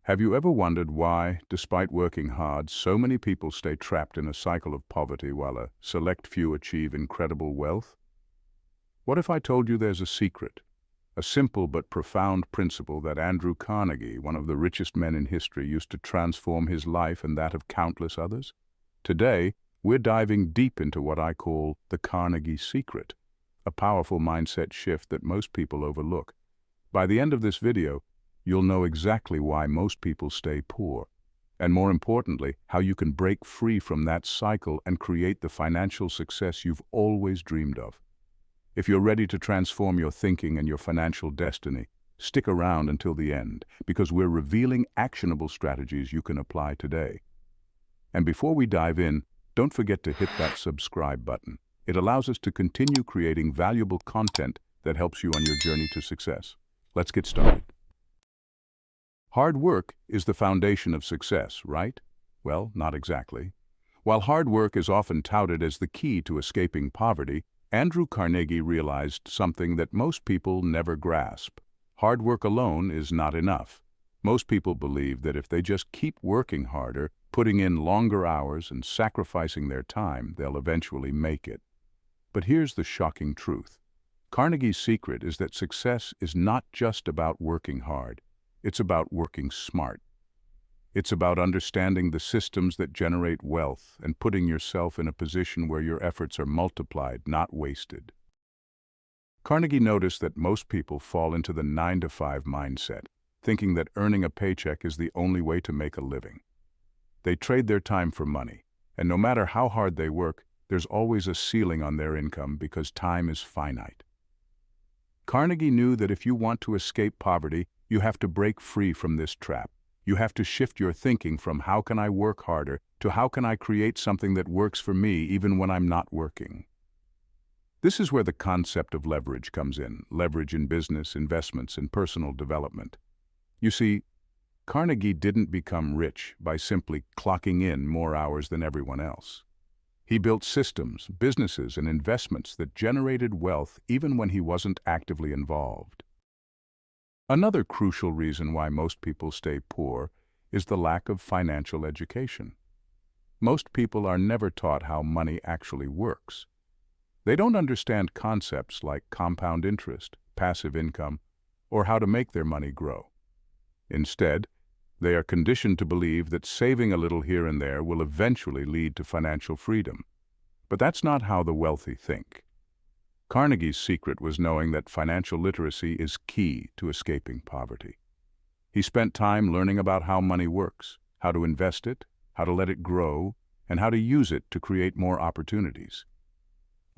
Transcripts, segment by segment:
Have you ever wondered why, despite working hard, so many people stay trapped in a cycle of poverty while a select few achieve incredible wealth? What if I told you there's a secret, a simple but profound principle that Andrew Carnegie, one of the richest men in history, used to transform his life and that of countless others? Today, we're diving deep into what I call the Carnegie Secret, a powerful mindset shift that most people overlook. By the end of this video, you'll know exactly why most people stay poor, and more importantly, how you can break free from that cycle and create the financial success you've always dreamed of. If you're ready to transform your thinking and your financial destiny, stick around until the end, because we're revealing actionable strategies you can apply today. And before we dive in, don't forget to hit that subscribe button. It allows us to continue creating valuable content that helps you on your journey to success. Let's get started. Hard work is the foundation of success, right? Well, not exactly. While hard work is often touted as the key to escaping poverty, Andrew Carnegie realized something that most people never grasp. Hard work alone is not enough. Most people believe that if they just keep working harder, putting in longer hours and sacrificing their time, they'll eventually make it. But here's the shocking truth. Carnegie's secret is that success is not just about working hard. It's about working smart. It's about understanding the systems that generate wealth and putting yourself in a position where your efforts are multiplied, not wasted. Carnegie noticed that most people fall into the 9-to-5 mindset, thinking that earning a paycheck is the only way to make a living. They trade their time for money, and no matter how hard they work, there's always a ceiling on their income because time is finite. Carnegie knew that if you want to escape poverty, you have to break free from this trap. You have to shift your thinking from how can I work harder to how can I create something that works for me even when I'm not working. This is where the concept of leverage comes in, leverage in business, investments, and personal development. You see, Carnegie didn't become rich by simply clocking in more hours than everyone else. He built systems, businesses, and investments that generated wealth even when he wasn't actively involved. Another crucial reason why most people stay poor is the lack of financial education. Most people are never taught how money actually works. They don't understand concepts like compound interest, passive income, or how to make their money grow. Instead, they are conditioned to believe that saving a little here and there will eventually lead to financial freedom. But that's not how the wealthy think. Carnegie's secret was knowing that financial literacy is key to escaping poverty. He spent time learning about how money works, how to invest it, how to let it grow, and how to use it to create more opportunities.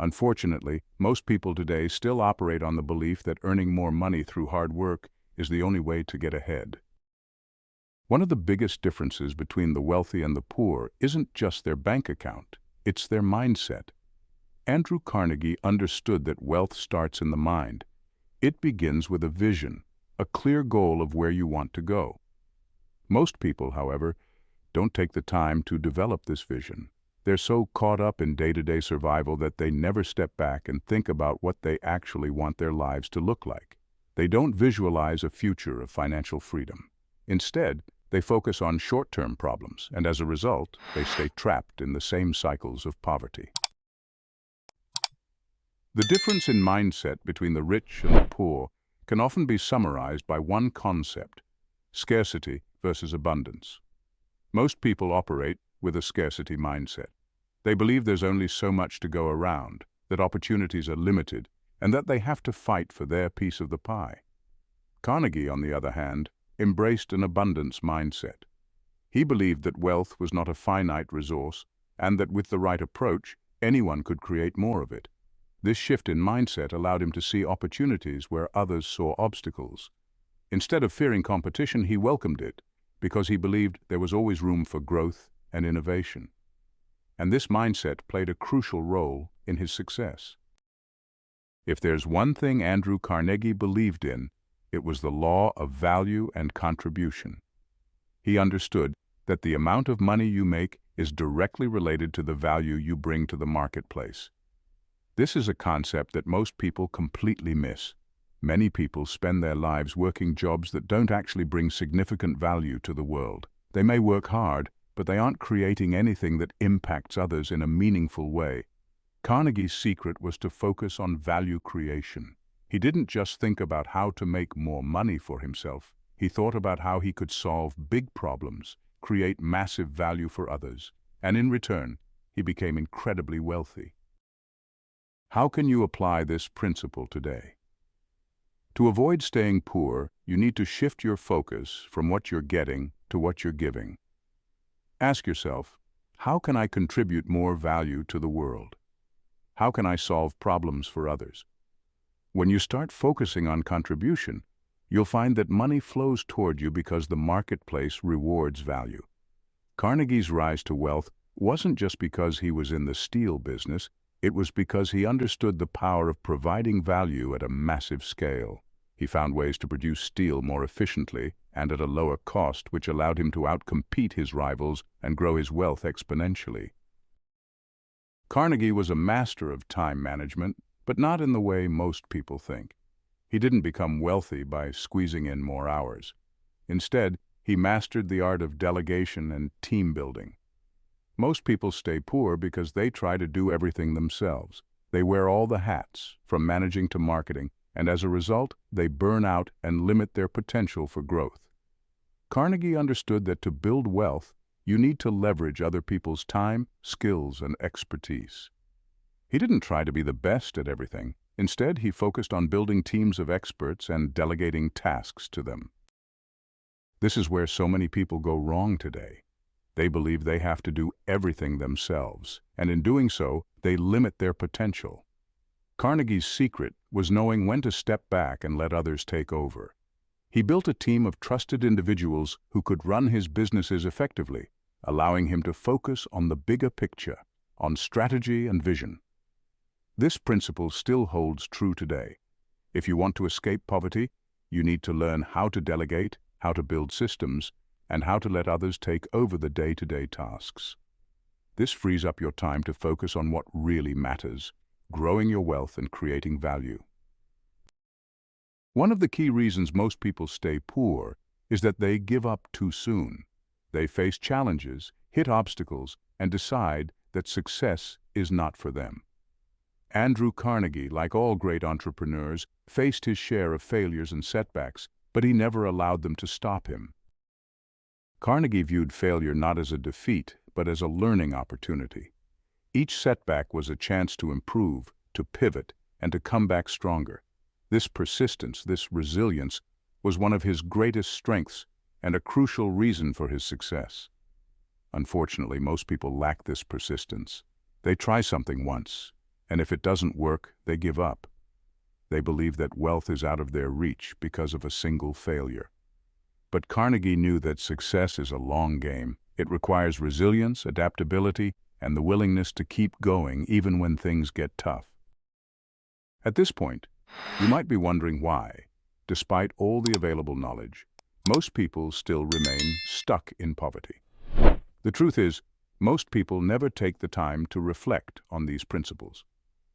Unfortunately, most people today still operate on the belief that earning more money through hard work is the only way to get ahead. One of the biggest differences between the wealthy and the poor isn't just their bank account, it's their mindset. Andrew Carnegie understood that wealth starts in the mind. It begins with a vision, a clear goal of where you want to go. Most people, however, don't take the time to develop this vision. They're so caught up in day-to-day survival that they never step back and think about what they actually want their lives to look like. They don't visualize a future of financial freedom. Instead, they focus on short-term problems, and as a result, they stay trapped in the same cycles of poverty. The difference in mindset between the rich and the poor can often be summarized by one concept: scarcity versus abundance. Most people operate with a scarcity mindset. They believe there's only so much to go around, that opportunities are limited, and that they have to fight for their piece of the pie. Carnegie, on the other hand, embraced an abundance mindset. He believed that wealth was not a finite resource, and that with the right approach, anyone could create more of it. This shift in mindset allowed him to see opportunities where others saw obstacles. Instead of fearing competition, he welcomed it, because he believed there was always room for growth and innovation. And this mindset played a crucial role in his success. If there's one thing Andrew Carnegie believed in, it was the law of value and contribution. He understood that the amount of money you make is directly related to the value you bring to the marketplace. This is a concept that most people completely miss. Many people spend their lives working jobs that don't actually bring significant value to the world. They may work hard, but they aren't creating anything that impacts others in a meaningful way. Carnegie's secret was to focus on value creation. He didn't just think about how to make more money for himself. He thought about how he could solve big problems, create massive value for others, and in return, he became incredibly wealthy. How can you apply this principle today? To avoid staying poor, you need to shift your focus from what you're getting to what you're giving. Ask yourself, how can I contribute more value to the world? How can I solve problems for others? When you start focusing on contribution, you'll find that money flows toward you because the marketplace rewards value. Carnegie's rise to wealth wasn't just because he was in the steel business, it was because he understood the power of providing value at a massive scale. He found ways to produce steel more efficiently and at a lower cost, which allowed him to outcompete his rivals and grow his wealth exponentially. Carnegie was a master of time management, but not in the way most people think. He didn't become wealthy by squeezing in more hours. Instead, he mastered the art of delegation and team building. Most people stay poor because they try to do everything themselves. They wear all the hats, from managing to marketing, and as a result, they burn out and limit their potential for growth. Carnegie understood that to build wealth, you need to leverage other people's time, skills, and expertise. He didn't try to be the best at everything. Instead, he focused on building teams of experts and delegating tasks to them. This is where so many people go wrong today. They believe they have to do everything themselves, and in doing so, they limit their potential. Carnegie's secret was knowing when to step back and let others take over. He built a team of trusted individuals who could run his businesses effectively, allowing him to focus on the bigger picture, on strategy and vision. This principle still holds true today. If you want to escape poverty, you need to learn how to delegate, how to build systems, and how to let others take over the day-to-day tasks. This frees up your time to focus on what really matters, growing your wealth and creating value. One of the key reasons most people stay poor is that they give up too soon. They face challenges, hit obstacles, and decide that success is not for them. Andrew Carnegie, like all great entrepreneurs, faced his share of failures and setbacks, but he never allowed them to stop him. Carnegie viewed failure not as a defeat, but as a learning opportunity. Each setback was a chance to improve, to pivot, and to come back stronger. This persistence, this resilience, was one of his greatest strengths and a crucial reason for his success. Unfortunately, most people lack this persistence. They try something once, and if it doesn't work, they give up. They believe that wealth is out of their reach because of a single failure. But Carnegie knew that success is a long game. It requires resilience, adaptability, and the willingness to keep going even when things get tough. At this point, you might be wondering why, despite all the available knowledge, most people still remain stuck in poverty. The truth is, most people never take the time to reflect on these principles.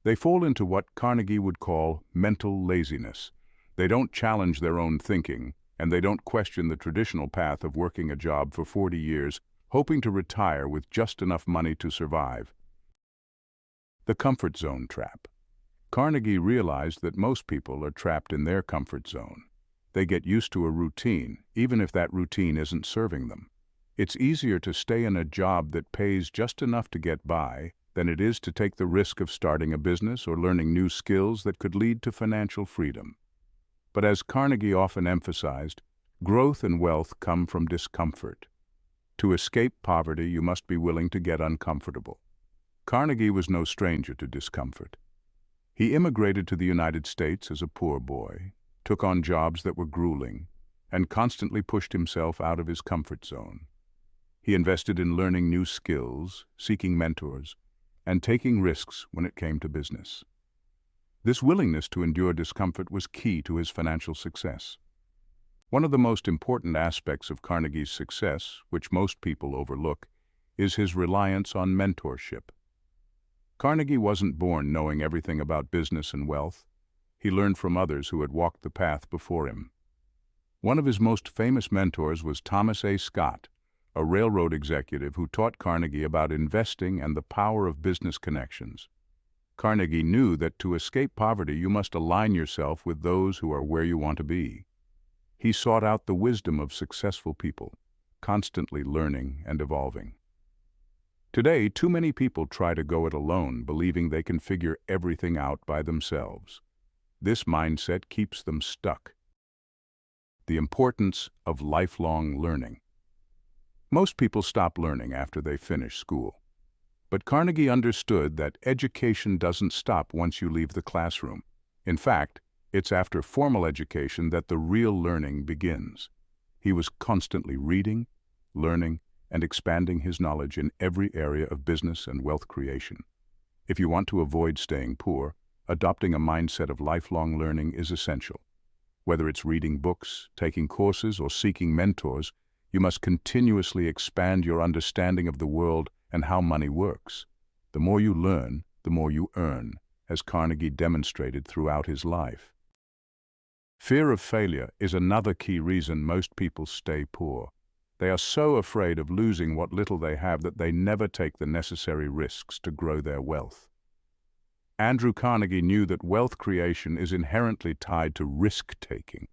They fall into what Carnegie would call mental laziness. They don't challenge their own thinking, and they don't question the traditional path of working a job for 40 years, hoping to retire with just enough money to survive. The comfort zone trap. Carnegie realized that most people are trapped in their comfort zone. They get used to a routine, even if that routine isn't serving them. It's easier to stay in a job that pays just enough to get by than it is to take the risk of starting a business or learning new skills that could lead to financial freedom. But as Carnegie often emphasized, growth and wealth come from discomfort. To escape poverty, you must be willing to get uncomfortable. Carnegie was no stranger to discomfort. He immigrated to the United States as a poor boy, took on jobs that were grueling, and constantly pushed himself out of his comfort zone. He invested in learning new skills, seeking mentors, and taking risks when it came to business. This willingness to endure discomfort was key to his financial success. One of the most important aspects of Carnegie's success, which most people overlook, is his reliance on mentorship. Carnegie wasn't born knowing everything about business and wealth. he learned from others who had walked the path before him. One of his most famous mentors was Thomas A. Scott, a railroad executive who taught Carnegie about investing and the power of business connections. Carnegie knew that to escape poverty you must align yourself with those who are where you want to be. He sought out the wisdom of successful people, constantly learning and evolving. Today, too many people try to go it alone, believing they can figure everything out by themselves. This mindset keeps them stuck. The importance of lifelong learning. Most people stop learning after they finish school. But Carnegie understood that education doesn't stop once you leave the classroom. In fact, it's after formal education that the real learning begins. He was constantly reading, learning, and expanding his knowledge in every area of business and wealth creation. If you want to avoid staying poor, adopting a mindset of lifelong learning is essential. Whether it's reading books, taking courses, or seeking mentors, you must continuously expand your understanding of the world and how money works. The more you learn, the more you earn, as Carnegie demonstrated throughout his life. Fear of failure is another key reason most people stay poor. They are so afraid of losing what little they have that they never take the necessary risks to grow their wealth. Andrew Carnegie knew that wealth creation is inherently tied to risk-taking.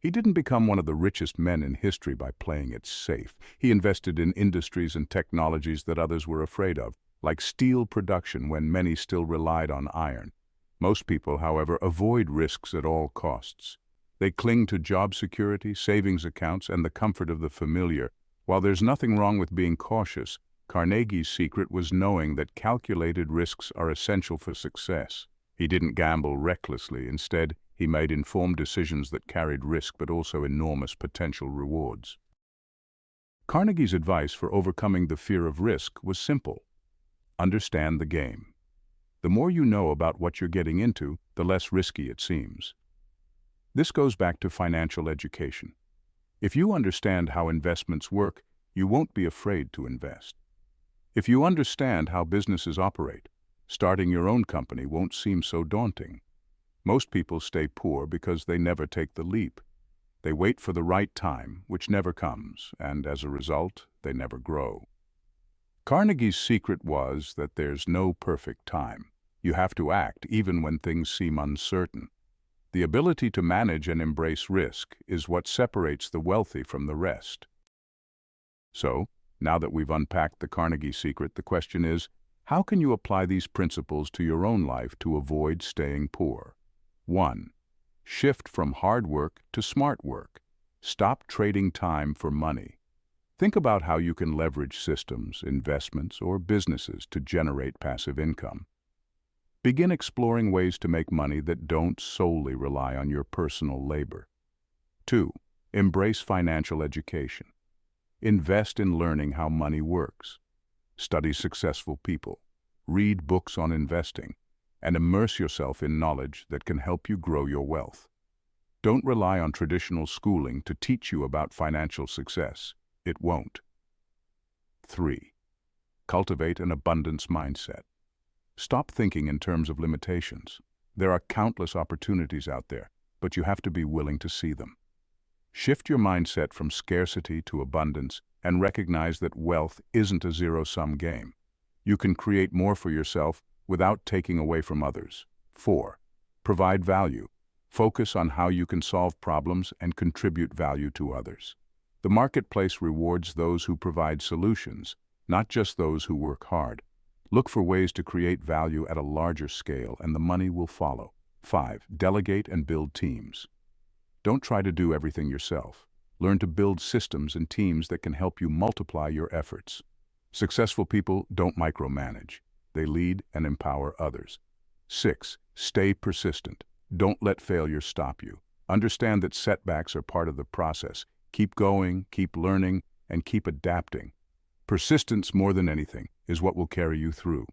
He didn't become one of the richest men in history by playing it safe. He invested in industries and technologies that others were afraid of, like steel production when many still relied on iron. Most people, however, avoid risks at all costs. They cling to job security, savings accounts, and the comfort of the familiar. While there's nothing wrong with being cautious, Carnegie's secret was knowing that calculated risks are essential for success. He didn't gamble recklessly. Instead, he made informed decisions that carried risk but also enormous potential rewards. Carnegie's advice for overcoming the fear of risk was simple. Understand the game. The more you know about what you're getting into, the less risky it seems. This goes back to financial education. If you understand how investments work, you won't be afraid to invest. If you understand how businesses operate, starting your own company won't seem so daunting. Most people stay poor because they never take the leap. They wait for the right time, which never comes, and as a result, they never grow. Carnegie's secret was that there's no perfect time. You have to act even when things seem uncertain. The ability to manage and embrace risk is what separates the wealthy from the rest. So, now that we've unpacked the Carnegie secret, the question is, how can you apply these principles to your own life to avoid staying poor? 1. Shift from hard work to smart work. Stop trading time for money. Think about how you can leverage systems, investments, or businesses to generate passive income. Begin exploring ways to make money that don't solely rely on your personal labor. 2. Embrace financial education. Invest in learning how money works. Study successful people. Read books on investing. And immerse yourself in knowledge that can help you grow your wealth. Don't rely on traditional schooling to teach you about financial success. It won't. 3. Cultivate an abundance mindset. Stop thinking in terms of limitations. There are countless opportunities out there, but you have to be willing to see them. Shift your mindset from scarcity to abundance and recognize that wealth isn't a zero-sum game. You can create more for yourself without taking away from others. 4. Provide value. Focus on how you can solve problems and contribute value to others. The marketplace rewards those who provide solutions, not just those who work hard. Look for ways to create value at a larger scale, and the money will follow. 5. Delegate and build teams. Don't try to do everything yourself. Learn to build systems and teams that can help you multiply your efforts. Successful people don't micromanage. They lead and empower others. 6. Stay persistent. Don't let failure stop you. Understand that setbacks are part of the process. Keep going, keep learning, and keep adapting. Persistence, more than anything, is what will carry you through.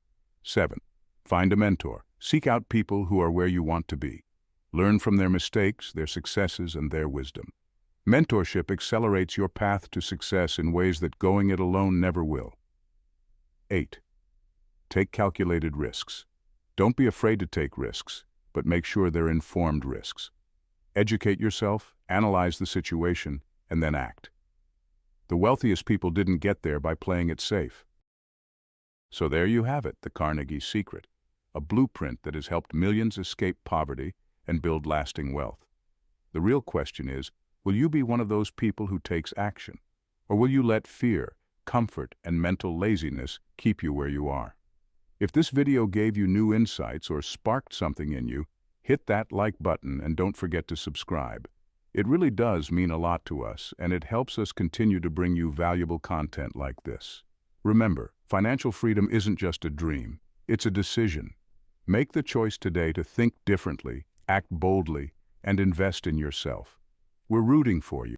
7. Find a mentor. Seek out people who are where you want to be. Learn from their mistakes, their successes, and their wisdom. Mentorship accelerates your path to success in ways that going it alone never will. 8. Take calculated risks. Don't be afraid to take risks, but make sure they're informed risks. Educate yourself, analyze the situation, and then act. The wealthiest people didn't get there by playing it safe. So there you have it, the Carnegie Secret, a blueprint that has helped millions escape poverty and build lasting wealth. The real question is, will you be one of those people who takes action? Or will you let fear, comfort, and mental laziness keep you where you are? If this video gave you new insights or sparked something in you, hit that like button and don't forget to subscribe. It really does mean a lot to us, and it helps us continue to bring you valuable content like this. Remember, financial freedom isn't just a dream, it's a decision. Make the choice today to think differently, act boldly, and invest in yourself. We're rooting for you.